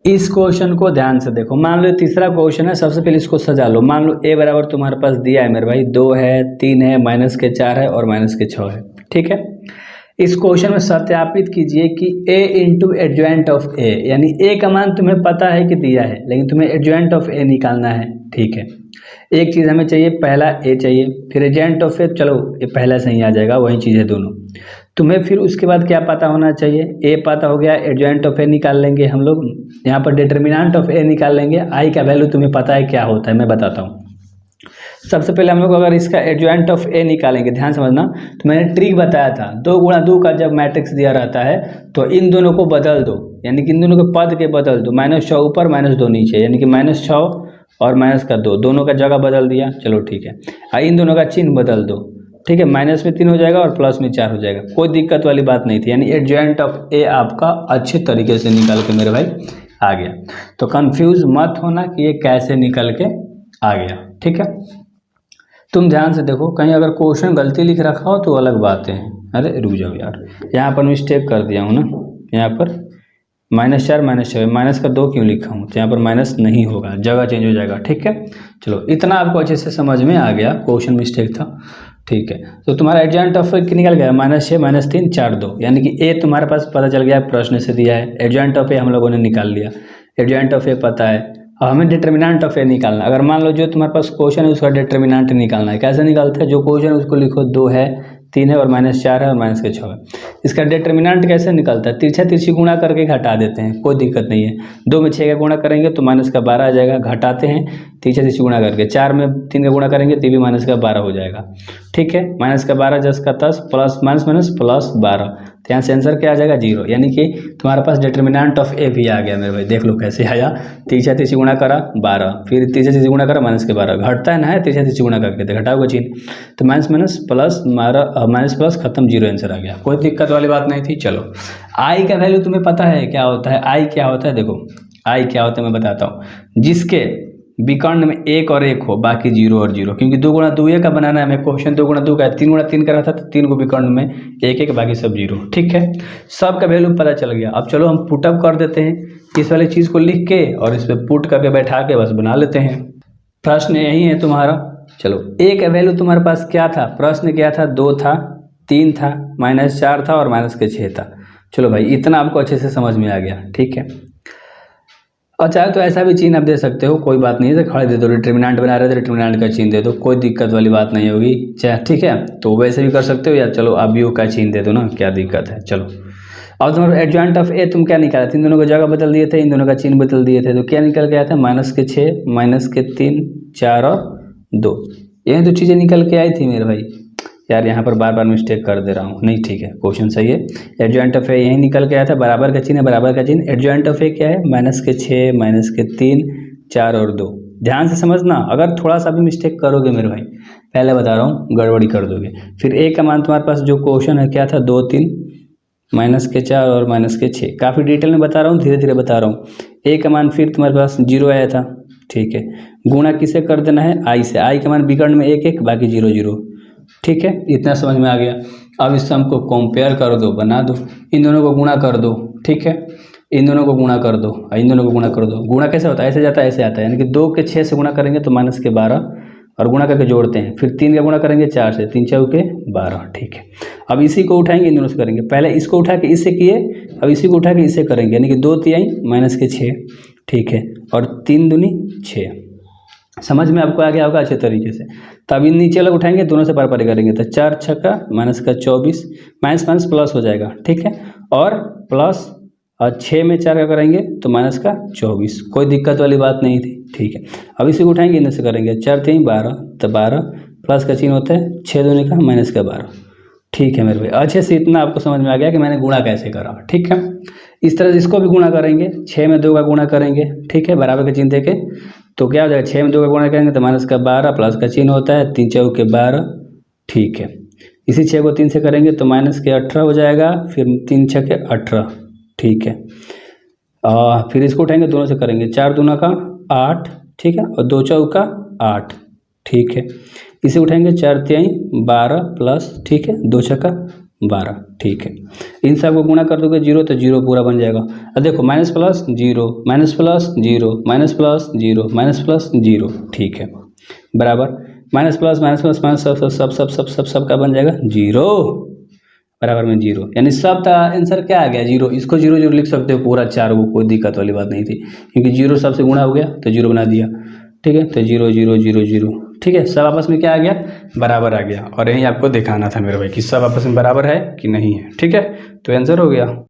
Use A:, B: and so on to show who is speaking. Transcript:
A: इस क्वेश्चन को ध्यान से देखो। मान लो तीसरा क्वेश्चन है, सबसे पहले इसको सजा लो। मान लो a बराबर तुम्हारे पास दिया है मेरे भाई 2 है, 3 है, -4 है और -6 है। ठीक है, इस क्वेश्चन में सत्यापित कीजिए कि a into adjoint of a, यानी a का मान तुम्हें पता है कि दिया है लेकिन तुम्हें एडजॉइंट ऑफ a निकालना है। ठीक है, एक चीज़ हमें चाहिए, पहला a चाहिए, फिर एडजॉइंट ऑफ a, चलो ये पहला से ही आ जाएगा, वही चीज़ है दोनों। तुम्हें फिर उसके बाद क्या पता होना चाहिए, a पता हो गया, एडजॉइंट ऑफ a निकाल लेंगे हम लोग, यहाँ पर डिटर्मिनेंट ऑफ a निकाल लेंगे। i का वैल्यू तुम्हें पता है क्या होता है, मैं बताता हूँ। सबसे पहले हम लोग अगर इसका एडजॉइंट ऑफ a निकालेंगे, ध्यान समझना, तो मैंने ट्रिक बताया था, 2 गुणा 2 का जब मैट्रिक्स दिया रहता है तो इन दोनों को बदल दो, यानी कि इन दोनों के पद के बदल दो, -6 ऊपर -2 नीचे, यानी कि -6 और -2 दोनों का जगह बदल दिया। चलो ठीक है, इन दोनों का चिन्ह बदल दो। ठीक है, माइनस में 3 हो जाएगा और प्लस में 4 हो जाएगा, कोई दिक्कत वाली बात नहीं थी। यानी एडजॉइंट ऑफ a आपका अच्छे तरीके से निकल के मेरे भाई आ गया। तो कंफ्यूज मत होना कि ये कैसे निकल के आ गया। ठीक है, तुम ध्यान से देखो, कहीं अगर क्वेश्चन गलती लिख रखा हो तो अलग बात है। अरे रुक जाओ यार, यहाँ पर मिस्टेक कर दिया हूँ ना, यहाँ पर -4 -6 माइनस का 2 क्यों लिखा हूँ, तो यहाँ पर माइनस नहीं होगा, जगह चेंज हो जाएगा। ठीक है, चलो इतना आपको अच्छे से समझ में आ गया, क्वेश्चन मिस्टेक था। ठीक है, तो तुम्हारा एडजॉइंट ऑफ निकल गया -6 -3 4 2, यानी कि a तुम्हारे पास पता चल गया, प्रश्न से दिया है। एडजॉइंट ऑफ a हम लोगों ने निकाल लिया, एडजॉइंट ऑफ a पता है। अब हमें डिटर्मिनेंट ऑफ a निकालना। अगर मान लो जो तुम्हारे पास क्वेश्चन है उसका डिटर्मिनेंट निकालना है, कैसे निकालते हैं, जो क्वेश्चन है उसको लिखो, 2 है, 3 है और -4 है और -6 है। इसका डिटर्मिनेंट कैसे निकलता है, तिरछा तिरछी गुणा करके घटा देते हैं, कोई दिक्कत नहीं है। 2 में 6 का गुणा करेंगे तो -12 आ जाएगा, घटाते हैं तिरछा तिरछी गुणा करके। 4 में 3 का गुणा करेंगे तो भी -12 हो जाएगा। ठीक है, -12 10 का 10 प्लस +12, तो यहाँ से आंसर क्या आ जाएगा 0, यानी कि तुम्हारे पास डिटर्मिनेंट ऑफ a भी आ गया मेरे भाई। देख लो कैसे आया, तिरछा तिरछी गुणा करा 12, फिर तिरछा तिरछी गुणा करा -12, घटता है ना, तिरछा तिरछी गुणा करके तो घटाओगे चिन्ह, तो माइनस प्लस खत्म, 0 आंसर आ गया, कोई दिक्कत वाली बात नहीं थी। चलो i का वैल्यू तुम्हें पता है क्या होता है, i क्या होता है, देखो i क्या होता है मैं बताता हूँ। जिसके विकर्ण में 1 और 1 हो, बाकी 0 और 0, क्योंकि 2 गुणा 2 का बनाना है हमें, क्वेश्चन 2 गुणा 2 का है, 3 गुणा 3 का रहा था तो 3 को विकर्ण में 1 1, बाकी सब 0। ठीक है, सब का वैल्यू पता चल गया। अब चलो हम पुटअप कर देते हैं इस वाली चीज़ को लिख के, और इस पर पुट करके बैठा के बस बना लेते हैं। प्रश्न यही है तुम्हारा। चलो a का वैल्यू तुम्हारे पास क्या था, प्रश्न क्या था, 2 था, 3 था, -4 था और -6 था। चलो भाई इतना आपको अच्छे से समझ में आ गया। ठीक है, और चाहे तो ऐसा भी चिन्ह आप दे सकते हो, कोई बात नहीं है, खड़े दे दो, डिटर्मिनेंट बना रहे थे डिटर्मिनेंट का चिन्ह दे दो, कोई दिक्कत वाली बात नहीं होगी। चाहे ठीक है, तो वैसे भी कर सकते हो, या चलो अब यू का चिन्ह दे दो ना, क्या दिक्कत है। चलो अब तुम्हारा एडजॉइंट ऑफ a तुम क्या निकाला, इन दोनों को जगह बदल दिए थे, इन दोनों का चिन्ह बदल दिए थे, तो क्या निकल के आया था, -6 -3 4 और 2, यही तो चीज़ें निकल के आई थी मेरे भाई। यार यहाँ पर बार बार मिस्टेक कर दे रहा हूँ, नहीं ठीक है, क्वेश्चन सही है। एडजॉइंट ऑफ ए यही निकल के आया था, बराबर का चिन्ह है, बराबर का चिन्ह। एडजॉइंट ऑफ ए क्या है, -6 -3 4 और 2। ध्यान से समझना, अगर थोड़ा सा भी मिस्टेक करोगे मेरे भाई, पहले बता रहा हूँ, गड़बड़ी कर दोगे। फिर ए का मान तुम्हारे पास जो क्वेश्चन है क्या था, 2 3 -4 और -6, काफ़ी डिटेल में बता रहा हूँ, धीरे धीरे बता रहा हूँ। ए का मान फिर तुम्हारे पास 0 आया था। ठीक है, गुणा किसे कर देना है, आई से, आई का मान विकर्ण में 1 1, बाकी 0 0। ठीक है, इतना समझ में आ गया। अब इस सम को कंपेयर कर दो, बना दो, इन दोनों को गुणा कर दो। ठीक है, इन दोनों को गुणा कर दो, इन दोनों को गुणा कर दो। गुणा कैसे होता है, ऐसे जाता है, ऐसे आता है, यानी कि 2 के 6 से गुणा करेंगे तो -12 और गुणा करके जोड़ते हैं, फिर 3 का गुणा करेंगे 4 से, 3 4 12। ठीक है, अब इसी को उठाएंगे, इन दोनों से करेंगे, पहले इसको उठा के इससे किए, अब इसी को उठा के इससे करेंगे, यानी कि 2 3 -6। ठीक है, और 3 दूनी 6, समझ में आपको आ गया होगा अच्छे तरीके से। तब इन नीचे वाला उठाएंगे, दोनों से पार करेंगे, तो 4 6 -24, माइनस प्लस हो जाएगा। ठीक है, और प्लस और 6 में 4 का करेंगे तो -24, कोई दिक्कत वाली बात नहीं थी। ठीक है, अब इसी को उठाएंगे, इनसे करेंगे, 4 3 12, तो 12 प्लस का चिन्ह होता है, 6 दूनी का -12। ठीक है मेरे भाई, अच्छे से इतना आपको समझ में आ गया कि मैंने गुणा कैसे करा। ठीक है, इस तरह से इसको भी गुणा करेंगे, 6 में 2 का गुणा करेंगे। ठीक है, बराबर का चिन्ह देके, तो क्या हो जाएगा, 6 में 2 का गुणा करेंगे तो -12 प्लस का चिन्ह होता है, 3 4 12। ठीक है, इसी 6 को 3 से करेंगे तो -18 हो जाएगा, फिर 3 6 18। ठीक है, फिर इसको उठाएंगे, दोनों से करेंगे, 4 दूना का 8। ठीक है, और 2 4 8। ठीक है, इसे उठाएंगे, 4 3 12 प्लस, ठीक है, 2 6 12, ठीक है। इन सब को गुणा कर दोगे 0 तो 0 पूरा बन जाएगा। अब देखो minus plus 0 minus plus 0 minus plus 0 minus plus 0, ठीक है, बराबर minus plus minus plus minus सब सब सब सब सब सब सब का बन जाएगा 0 बराबर में 0, यानी सब का आंसर क्या आ गया 0। इसको 0 0 लिख सकते हो पूरा 4 को, कोई दिक्कत वाली बात नहीं थी, क्योंकि 0 सबसे गुणा हो गया तो 0 बना दिया, ठीक है। तो 0 0 0 0, ठीक है, सब आपस में क्या आ गया, बराबर आ गया। और यही आपको दिखाना था मेरे भाई कि सब आपस में बराबर है कि नहीं है, ठीक है। तो आंसर हो गया।